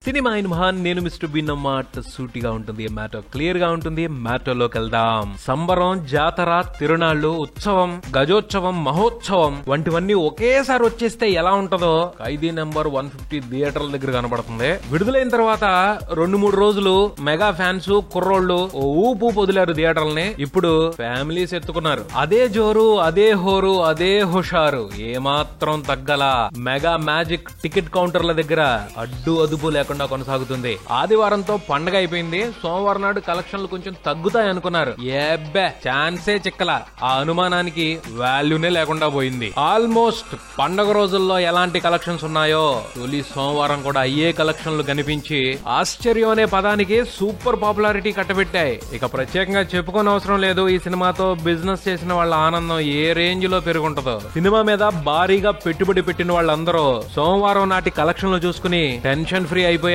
Cinema in మహాన్ నేను mister bin మాట సూటిగా ఉంటుంది, మ్యాటర్ క్లియర్ గా ఉంటుంది. మ్యాటర్లోకి వెళ్దాం. సంబరం, జాతర, తిరునాళ్లు, ఉత్సవం, గజోత్సవం, మహోత్సవం వంటివన్నీ ఒకేసారి వచ్చేస్తే ఎలా ఉంటదో ఖైదీ నెంబర్ 150 థియేటర్ల దగ్గర కనబడుతుంది. విడుదలైన తర్వాత 2-3 రోజులు మెగా ఫ్యాన్స్, కుర్రోళ్లు ఊపు వదిలారు థియేటర్లని. ఇప్పుడు ఫ్యామిలీస్ ఎత్తుకున్నారు. అదే జోరు, అదే హోరు, అదే హుషారు ఏమాత్రం తగ్గల మెగా మ్యాజిక్ టికెట్ కౌంటర్ల దగ్గర అడ్డు అదుపు లేకుండా కొనసాగుతుంది. ఆదివారంతో పండగ అయిపోయింది. సోమవారం నాడు కలెక్షన్లు కొంచెం తగ్గుతాయి అనుకున్నారు. ఏబ్బే ఛాన్సే చిక్కల. ఆ అనుమానానికి వాల్యూనే లేకుండా పోయింది. ఆల్మోస్ట్ పండగ రోజుల్లో ఎలాంటి కలెక్షన్స్ ఉన్నాయో తొలి సోమవారం కూడా అయ్యే కలెక్షన్లు కనిపించి ఆశ్చర్యం అనే పదానికి సూపర్ పాపులారిటీ కట్టబెట్టాయి. ఇక ప్రత్యేకంగా చెప్పుకోని అవసరం లేదు. ఈ సినిమాతో బిజినెస్ చేసిన వాళ్ళ ఆనందం ఏ రేంజ్ లో పెరుగుంటదో. సినిమా మీద భారీగా పెట్టుబడి పెట్టిన వాళ్ళందరూ సోమవారం నాటి కలెక్షన్లు చూసుకుని టెన్షన్ ఫ్రీ అయిపోయారు.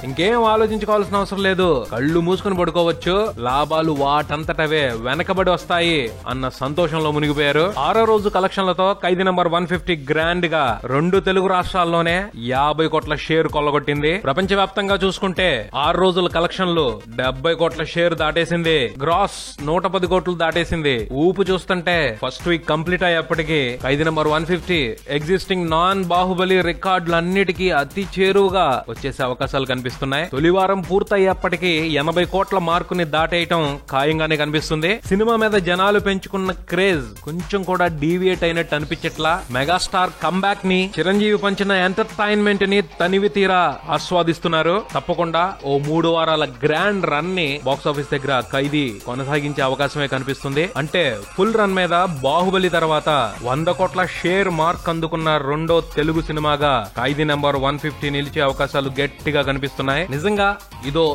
ఇంకేం ఆలోచించుకోవాల్సిన అవసరం లేదు. కళ్ళు మూసుకుని పడుకోవచ్చు. లాభాలు వాటంతటవే వెనకబడి వస్తాయి అన్న సంతోషంలో మునిగిపోయారు. 6వ రోజు కలెక్షన్లతో ఖైదీ నెంబర్ 150 గ్రాండ్ గా 2 తెలుగు రాష్ట్రాల్లోనే 50 కోట్ల షేర్ కొల్లగొట్టింది. ప్రపంచవ్యాప్తంగా చూసుకుంటే 6 రోజుల కలెక్షన్లు 70 కోట్ల షేర్ దాటేసింది. గ్రాస్ 110 కోట్లు దాటేసింది. ఊపు చూస్తుంటే ఫస్ట్ వీక్ కంప్లీట్ అయ్యేప్పటికీ ఖైదీ నెంబర్ 150 ఎగ్జిస్టింగ్ నాన్ బాహుబలి రికార్డులన్నిటికీ అతి చేరువుగా వచ్చేసే అవకాశాలు కనిపిస్తున్నాయి. తొలివారం పూర్తయ్యేప్పటికీ 80 కోట్ల మార్కుని దాటేయటం ఖాయంగానే కనిపిస్తుంది. సినిమా మీద జనాలు పెంచుకున్న క్రేజ్ కొంచెం కూడా డీవియేట్ అయినట్టు అనిపించట్లా. మెగాస్టార్ కంబ్యాక్ ని, చిరంజీవి పంచిన ఎంటర్టైన్మెంట్ ని తనివి తీరా ఆస్వాదిస్తున్నారు. తప్పకుండా ఓ 3 వారాల గ్రాండ్ రన్ ని బాక్సాఫీస్ దగ్గర ఖైదీ కొనసాగించే అవకాశమే కనిపిస్తుంది. అంటే ఫుల్ రన్ మీద బాహుబలి తర్వాత 100 కోట్ల షేర్ మార్క్ అందుకున్న రెండో తెలుగు సినిమాగా ఖైదీ నెంబర్ 150 నిలిచే అవకాశాలు గట్టిగా కనిపిస్తున్నాయి. నిజంగా ఇదో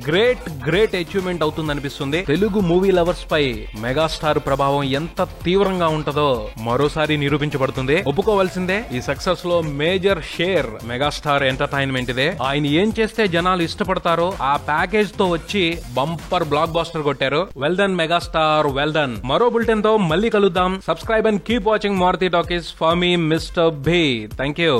గ్రేట్ అచీవ్మెంట్ అవుతుంది అనిపిస్తుంది. తెలుగు మూవీ లవర్స్ పై మెగాస్టార్ ప్రభావం ఎంత తీవ్రంగా ఉంటదో మరోసారి నిరూపించబడుతుంది. ఒప్పుకోవాల్సిందే, ఈ సక్సెస్ లో మేజర్ షేర్ మెగాస్టార్ ఎంటర్టైన్మెంట్ ఇదే. ఆయన ఏం చేస్తే జనాలు ఇష్టపడతారో ఆ ప్యాకేజ్ తో వచ్చి బంపర్ బ్లాక్ బాస్టర్ కొట్టారు. Well done megastar, well done. మరో బులెటిన్ తో మళ్ళీ కలుద్దాం. Subscribe and keep watching Maruthi Talkies. For me mister B. Thank you.